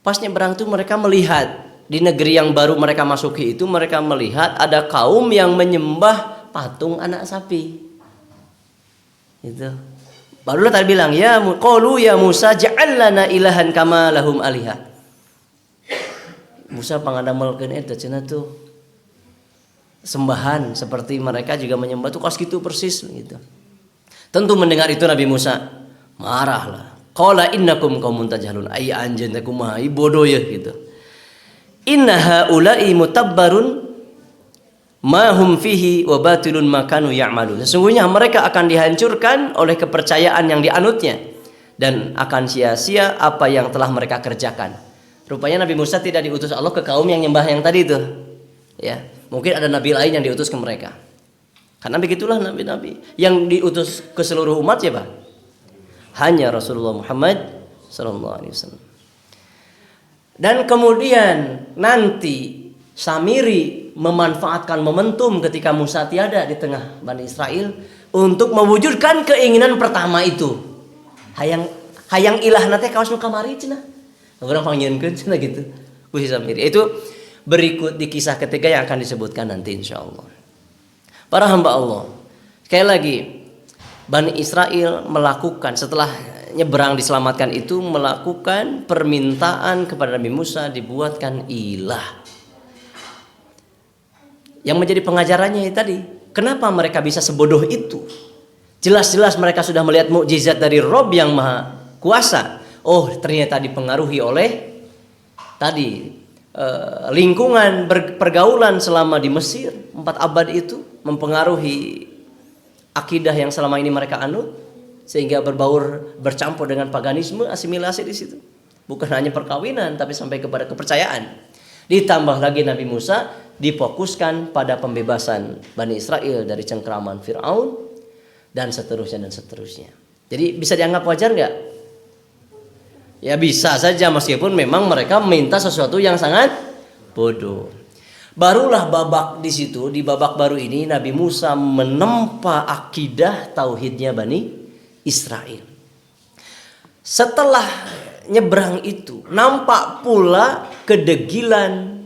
Pas nyebrang itu mereka melihat di negeri yang baru mereka masuki itu, mereka melihat ada kaum yang menyembah patung anak sapi. Itu. Barulah tadi bilang ya qalu ya Musa ja'al lana ilahan kama lahum aliha. Musa pangandamelkeun eta cenah tuh sembahan seperti mereka juga menyembah tuh kos gitu persis gitu. Tentu mendengar itu Nabi Musa marahlah. Qala innakum qaumun tajhalun. Ai anjeun teh kumaha bodoh ya gitu. Inna haula'i mutabbarun ma hum fihi wa batilun ma kanu ya'malun. Sesungguhnya mereka akan dihancurkan oleh kepercayaan yang dianutnya dan akan sia-sia apa yang telah mereka kerjakan. Rupanya Nabi Musa tidak diutus Allah ke kaum yang nyembah yang tadi itu. Ya, mungkin ada nabi lain yang diutus ke mereka. Karena begitulah nabi-nabi yang diutus ke seluruh umat siapa? Hanya Rasulullah Muhammad sallallahu alaihi wasallam. Dan kemudian nanti Samiri memanfaatkan momentum ketika Musa tiada di tengah Bani Israel untuk mewujudkan keinginan pertama itu. Hayang ilah nate kaos nu kamari cenah. Urang panggieunkeun cenah gitu. Ku si Samiri. Itu berikut di kisah ketiga yang akan disebutkan nanti insyaallah. Para hamba Allah. Sekali lagi Bani Israel melakukan setelah nyebrang diselamatkan itu melakukan permintaan kepada Nabi Musa dibuatkan ilah. Yang menjadi pengajarannya tadi, kenapa mereka bisa sebodoh itu? Jelas-jelas mereka sudah melihat mukjizat dari Rob yang Maha Kuasa. Oh, ternyata dipengaruhi oleh tadi lingkungan pergaulan selama di Mesir 4 abad itu mempengaruhi akidah yang selama ini mereka anut. Sehingga bercampur dengan paganisme, asimilasi di situ. Bukan hanya perkawinan, tapi sampai kepada kepercayaan. Ditambah lagi Nabi Musa difokuskan pada pembebasan Bani Israel dari cengkeraman Fir'aun dan seterusnya dan seterusnya. Jadi bisa dianggap wajar nggak? Ya bisa saja meskipun memang mereka minta sesuatu yang sangat bodoh. Barulah babak di situ, di babak baru ini Nabi Musa menempa akidah tauhidnya Bani Israel. Setelah nyebrang itu nampak pula kedegilan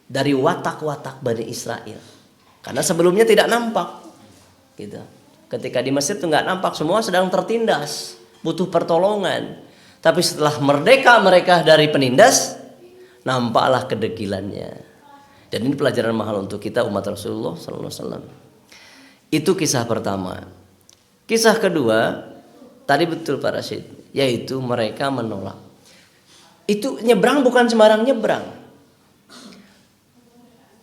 dari watak-watak Bani Israel. Karena sebelumnya tidak nampak. Gitu. Ketika di Mesir itu nggak nampak, semua sedang tertindas, butuh pertolongan. Tapi setelah merdeka mereka dari penindas, nampaklah kedegilannya. Dan ini pelajaran mahal untuk kita umat Rasulullah sallallahu alaihi wasallam. Itu kisah pertama. Kisah kedua, tadi betul Pak Rashid, yaitu mereka menolak. Itu nyebrang bukan sembarang nyebrang.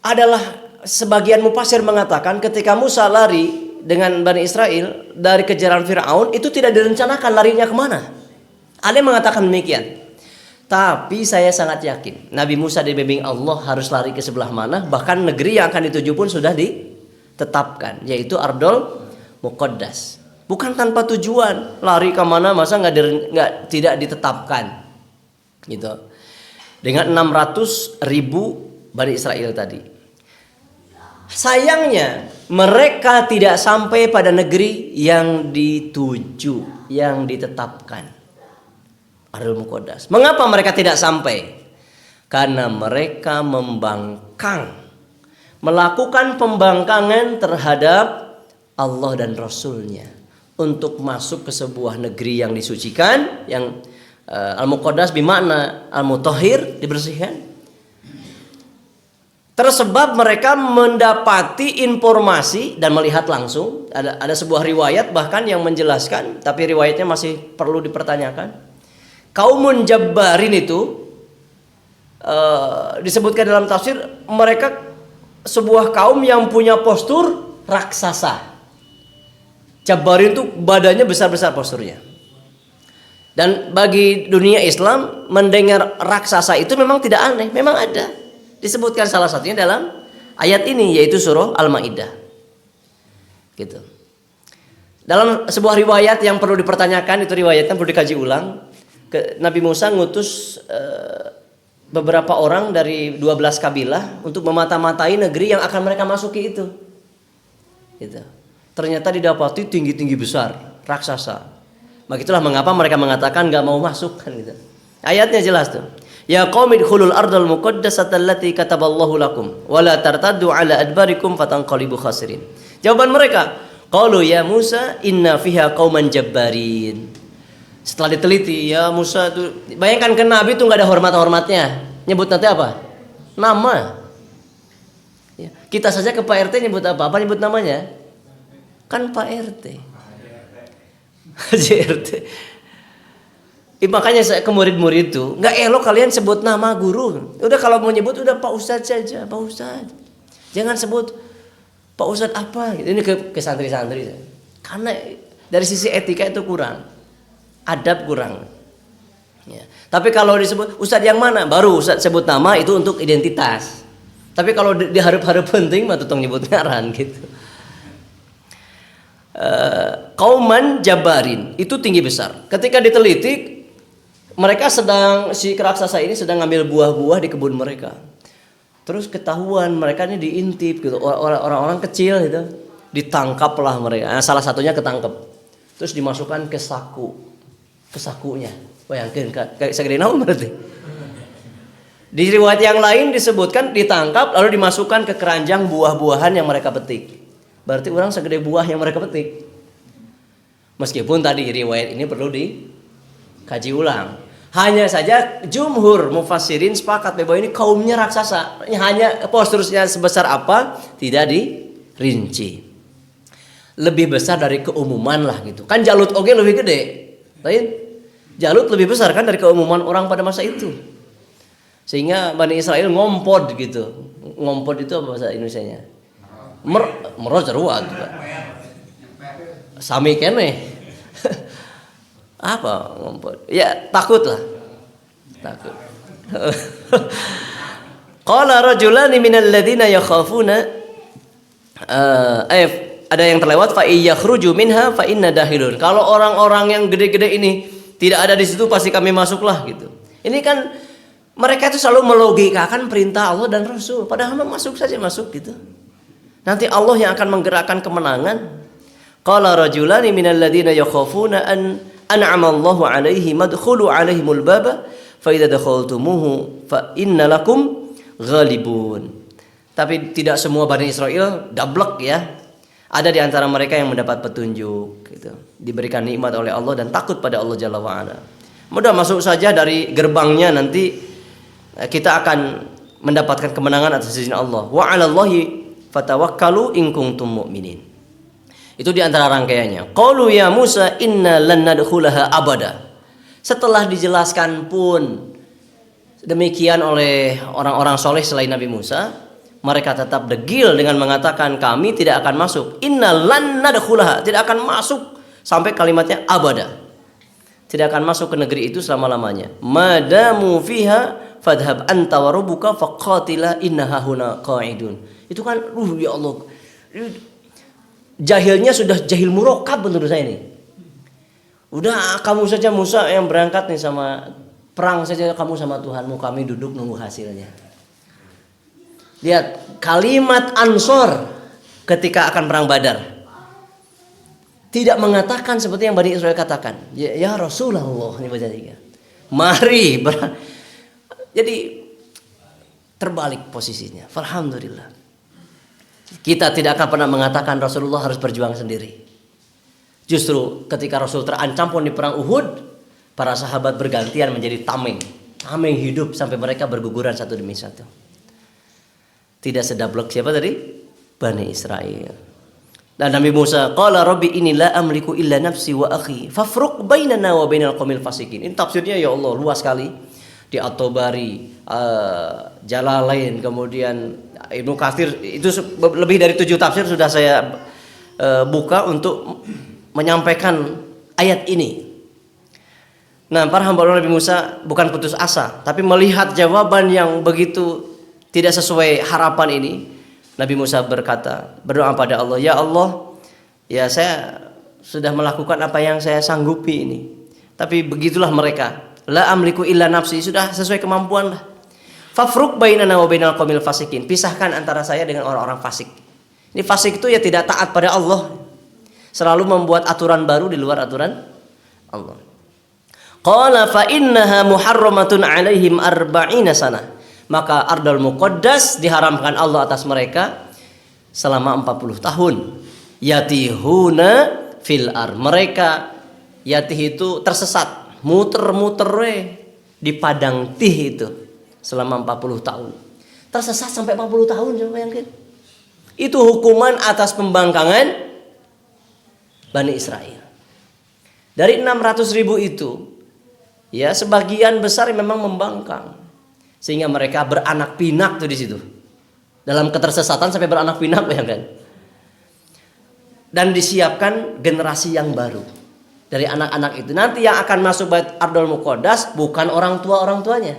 Adalah sebagian mufasir mengatakan ketika Musa lari dengan Bani Israel dari kejaran Fir'aun, itu tidak direncanakan larinya kemana. Ada yang mengatakan demikian. Tapi saya sangat yakin Nabi Musa dibimbing Allah harus lari ke sebelah mana. Bahkan negeri yang akan dituju pun sudah ditetapkan, yaitu Ardul Muqaddas. Bukan tanpa tujuan, lari ke mana masa tidak ditetapkan. Gitu. Dengan 600.000 Bani Israel tadi. Sayangnya mereka tidak sampai pada negeri yang dituju, yang ditetapkan. Ardul Muqaddas. Mengapa mereka tidak sampai? Karena mereka membangkang, melakukan pembangkangan terhadap Allah dan Rasulnya. Untuk masuk ke sebuah negeri yang disucikan, yang al-muqaddas bermakna al-mutahhir, dibersihkan. Tersebab mereka mendapati informasi dan melihat langsung. Ada sebuah riwayat bahkan yang menjelaskan, tapi riwayatnya masih perlu dipertanyakan. Kaumun Jabbarin itu disebutkan dalam tafsir, mereka sebuah kaum yang punya postur raksasa. Jabbarin itu badannya besar-besar posturnya. Dan bagi dunia Islam mendengar raksasa itu memang tidak aneh, memang ada. Disebutkan salah satunya dalam ayat ini yaitu surah Al-Maidah. Gitu. Dalam sebuah riwayat yang perlu dipertanyakan, itu riwayatnya perlu dikaji ulang. Nabi Musa ngutus beberapa orang dari 12 kabilah untuk memata-matai negeri yang akan mereka masuki itu. Gitu. Ternyata didapati tinggi-tinggi besar, raksasa. Begitulah mengapa mereka mengatakan nggak mau masuk kan gitu. Ayatnya jelas tuh. Ya qaumi dkhulul ardal muqaddasata allati kataballahu lakum wa la tartaddu ala adbarikum fatanqalibu khasirin. Jawaban mereka, qalu ya Musa inna fiha qauman jabbarin. Setelah diteliti, ya Musa itu bayangkan ke nabi itu nggak ada hormat-hormatnya. Nyebut nanti apa? Nama. Ya, kita saja ke Pak RT nyebut apa? Apa nyebut namanya? Kan Pak RT. Haji RT. Makanya saya ke murid-murid itu nggak elok kalian sebut nama guru. Udah kalau mau nyebut udah Pak Ustadz saja, Pak Ustadz. Jangan sebut Pak Ustadz apa. Ini ke santri-santri. Karena dari sisi etika itu kurang, adab kurang. Ya. Tapi kalau disebut Ustadz yang mana, baru Ustadz sebut nama itu untuk identitas. Tapi kalau diharap-harap penting mah tutong nyebut ngaran gitu. Kauman Jabarin itu tinggi besar. Ketika diteliti, mereka si raksasa ini sedang ngambil buah-buah di kebun mereka. Terus ketahuan mereka ini diintip gitu, orang-orang kecil gitu, ditangkaplah mereka. Nah, salah satunya ketangkep. Terus dimasukkan ke sakunya. Bayangkan kayak segede naon berarti. Di riwayat yang lain disebutkan ditangkap lalu dimasukkan ke keranjang buah-buahan yang mereka petik. Berarti orang segede buah yang mereka petik. Meskipun tadi riwayat ini perlu dikaji ulang. Hanya saja jumhur mufassirin sepakat bahwa ini kaumnya raksasa. Hanya posturnya sebesar apa tidak dirinci. Lebih besar dari keumuman lah gitu. Kan Jalut oge lebih gede. Lain Jalut lebih besar kan dari keumuman orang pada masa itu. Sehingga Bani Israel ngompod gitu. Ngompod itu apa bahasa Indonesianya? Mero jeruat sami kene. Apa ngompod? Ya takut lah. Takut. Qala rajulani minal ladzina yakhafuna ada yang terlewat fa iyakhruju minha fa inna dahilun. Kalau orang-orang yang gede-gede ini tidak ada di situ pasti kami masuklah gitu. Ini kan mereka itu selalu melogikakan perintah Allah dan Rasul. Padahal masuk saja masuk gitu. Nanti Allah yang akan menggerakkan kemenangan. Qala rajulani minal ladzina yakhafuna an an'ama Allahu 'alaihim madkhulu 'alaihimul baba fa idza dakhaltumuhu fa innallakum ghalibun. Tapi tidak semua Bani Israel dablek ya. Ada di antara mereka yang mendapat petunjuk gitu. Diberikan nikmat oleh Allah dan takut pada Allah Jalla wa Ala. Mudah masuk saja dari gerbangnya, nanti kita akan mendapatkan kemenangan atas izin Allah. Wa 'alallahi fatawakkalu in kuntum mu'minin. Itu di antara rangkaiannya. Qalu ya Musa inna lan nadkhulaha abada. Setelah dijelaskan pun demikian oleh orang-orang soleh selain Nabi Musa, mereka tetap degil dengan mengatakan kami tidak akan masuk. Inna lan nadkhulaha, tidak akan masuk sampai kalimatnya abada. Tidak akan masuk ke negeri itu selama-lamanya. Madamu fiha fadhhab anta wa rabbuka faqatila innaha huna qa'idun. Itu kan ya Allah. Jahilnya sudah jahil murakkab menurut saya ini. Udah kamu saja Musa yang berangkat nih sama perang saja kamu sama Tuhanmu, kami duduk nunggu hasilnya. Lihat kalimat Ansor ketika akan perang Badar. Tidak mengatakan seperti yang Bani Israel katakan. Ya Rasulullah ini baca tiga. Mari jadi terbalik posisinya. Alhamdulillah. Kita tidak akan pernah mengatakan Rasulullah harus berjuang sendiri. Justru ketika Rasul terancam pun di perang Uhud, para sahabat bergantian menjadi tameng. Tameng hidup sampai mereka berguguran satu demi satu. Tidak sedablek siapa tadi? Bani Israel. Dan Nabi Musa, qala rabbi inni la amliku illa nafsi wa akhi, fafruq bainana wa bainal qaumil fasikin. Ini tafsirnya ya Allah luas sekali. Di At-Tabari, Jalalain, kemudian Ibnu Katsir, itu lebih dari 7 tafsir sudah saya buka untuk menyampaikan ayat ini. Nah, para hamba Allah Nabi Musa bukan putus asa, tapi melihat jawaban yang begitu tidak sesuai harapan ini, Nabi Musa berdoa pada Allah, ya Allah, ya saya sudah melakukan apa yang saya sanggupi ini, tapi begitulah mereka. La amliku illa nafsi, sudah sesuai kemampuan lah. Fafruq bainana wa bainal qaumil fasikin. Pisahkan antara saya dengan orang-orang fasik. Ini fasik itu ya tidak taat pada Allah. Selalu membuat aturan baru di luar aturan Allah. Qala fa innaha muharramatun alaihim arba'ina sana. Maka Ardul Muqaddas diharamkan Allah atas mereka selama 40 tahun. Yatihuna fil ar. Mereka yatih itu tersesat, muter-muter di padang tih itu selama 40 tahun. Tersesat sampai 40 tahun, coba bayangkan. Itu hukuman atas pembangkangan Bani Israel. Dari 600.000 itu, ya sebagian besar memang membangkang, sehingga mereka beranak pinak tuh di situ. Dalam ketersesatan sampai beranak pinak, bayangkan. Dan disiapkan generasi yang baru dari anak-anak itu. Nanti yang akan masuk Bait Ardul Muqaddas bukan orang tuanya,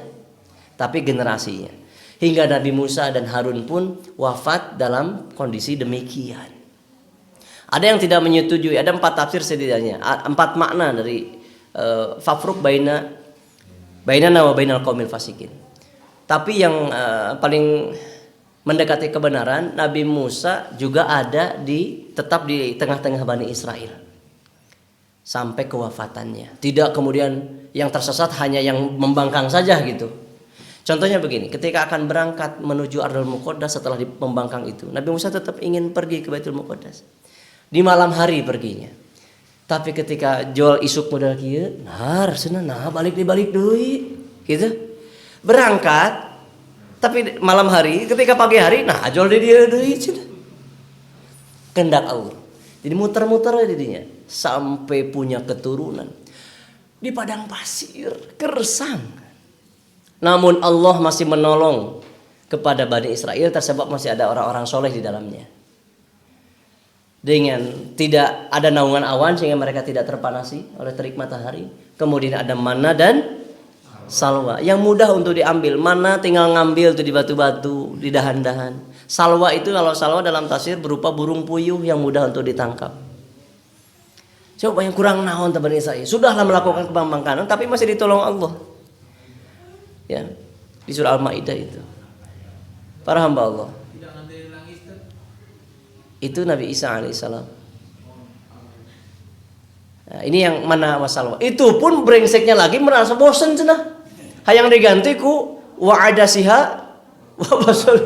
tapi generasinya. Hingga Nabi Musa dan Harun pun wafat dalam kondisi demikian. Ada yang tidak menyetujui, ada 4 tafsir setidaknya, 4 makna dari fafruq bainana wa bainal qaumil fasikin. Tapi yang paling mendekati kebenaran, Nabi Musa juga ada tetap di tengah-tengah Bani Israel sampai kewafatannya. Tidak kemudian yang tersesat hanya yang membangkang saja gitu. Contohnya begini, ketika akan berangkat menuju Ardul Muqaddas setelah di pembangkang itu, Nabi Musa tetap ingin pergi ke Baitul Muqaddas. Di malam hari perginya. Tapi ketika jual isuk modal kieu, balik deui gitu. Berangkat tapi malam hari, ketika pagi hari, jual di dia deui cenah. Kehendak Allah. Jadi muter-muter didinya sampai punya keturunan di padang pasir, gersang. Namun Allah masih menolong kepada Bani Israel tersebab masih ada orang-orang soleh di dalamnya. Dengan tidak ada naungan awan sehingga mereka tidak terpanasi oleh terik matahari. Kemudian ada mana dan salwa yang mudah untuk diambil. Mana tinggal ngambil tuh di batu-batu, di dahan-dahan. Salwa itu kalau salwa dalam tafsir berupa burung puyuh yang mudah untuk ditangkap. Coba yang kurang naon Bani Israel. Sudahlah melakukan pembangkangan tapi masih ditolong Allah. Ya, di surah Al-Maidah itu. Para hamba Allah. Itu Nabi Isa alaihissalam. Nah, ini yang mana wasalwa. Itu pun brengseknya lagi merasa bosan cenah. Hayang diganti ku wa'adasiha wa basal.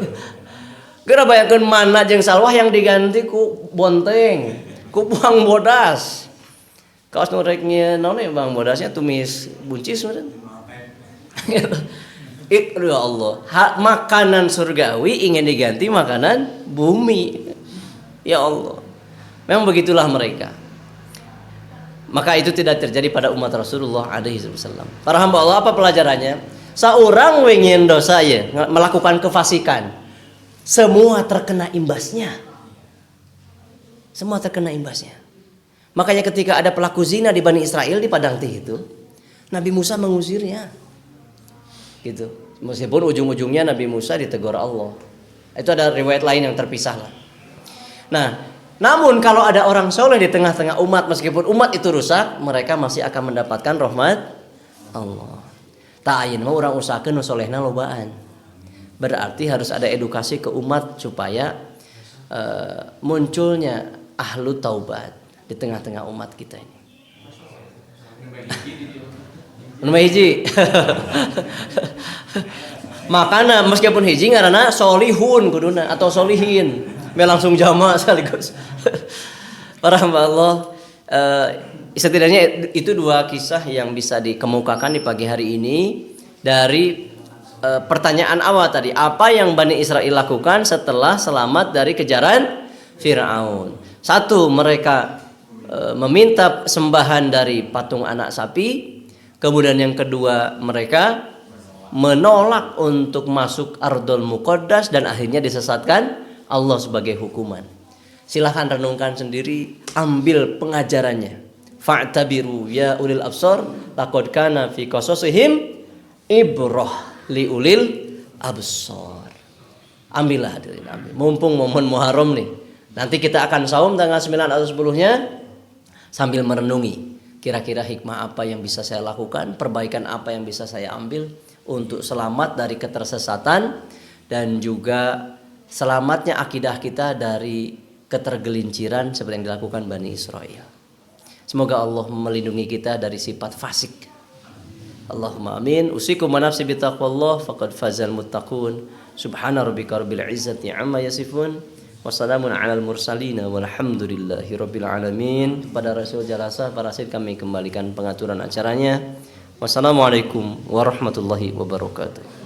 Geura bayangkeun mana jeung salwah yang diganti ku bonteng, ku buang bodas. Kaos nu rek nyieun naon ya Bang bodasnya tumis buncis meureun. Ya Allah, makanan surgawi ingin diganti makanan bumi. Ya Allah, memang begitulah mereka. Maka itu tidak terjadi pada umat Rasulullah SAW. Para hamba Allah, apa pelajarannya? Seorang wengen dosa ya, melakukan kefasikan, semua terkena imbasnya. Semua terkena imbasnya. Makanya ketika ada pelaku zina di Bani Israel di padang tih itu, Nabi Musa mengusirnya. Gitu. Meskipun ujung-ujungnya Nabi Musa ditegur Allah. Itu ada riwayat lain yang terpisah lah. Nah, namun kalau ada orang soleh di tengah-tengah umat, meskipun umat itu rusak, mereka masih akan mendapatkan rahmat Allah. Ta'ayin mah urang usahakeun nu solehna lobaan. Berarti harus ada edukasi ke umat supaya munculnya ahlu taubat di tengah-tengah umat kita ini. Nomor hiji. Makana meskipun hiji ngaranna solihun kuduna atau solihin. Me langsung jama sekaligus. Para hamba Allah, setidaknya itu 2 kisah yang bisa dikemukakan di pagi hari ini dari pertanyaan awal tadi. Apa yang Bani Israel lakukan setelah selamat dari kejaran Fir'aun? 1, mereka meminta sembahan dari patung anak sapi. Kemudian yang kedua, mereka menolak untuk masuk Ardul Muqaddas dan akhirnya disesatkan Allah sebagai hukuman. Silahkan renungkan sendiri, ambil pengajarannya. Fa'tabiru ya ulil absar laqad kana fi qasasihim ibrah li ulil absar. Ambillah hadirin, ambil. Mumpung momen Muharram nih. Nanti kita akan saum tanggal 9 atau 10-nya sambil merenungi kira-kira hikmah apa yang bisa saya lakukan, perbaikan apa yang bisa saya ambil untuk selamat dari ketersesatan dan juga selamatnya akidah kita dari ketergelinciran seperti yang dilakukan Bani Israel. Semoga Allah melindungi kita dari sifat fasik. Allahumma amin. Usikum wa nafsi bitaqwallah faqad fazal muttaqun. Subhana rabbika rabbil izzati amma yasifun. Wassalamun alal mursalin walhamdulillahi rabbil alamin. Pada Rasul Jalasa Parasit kami kembalikan pengaturan acaranya. Wassalamualaikum warahmatullahi wabarakatuh.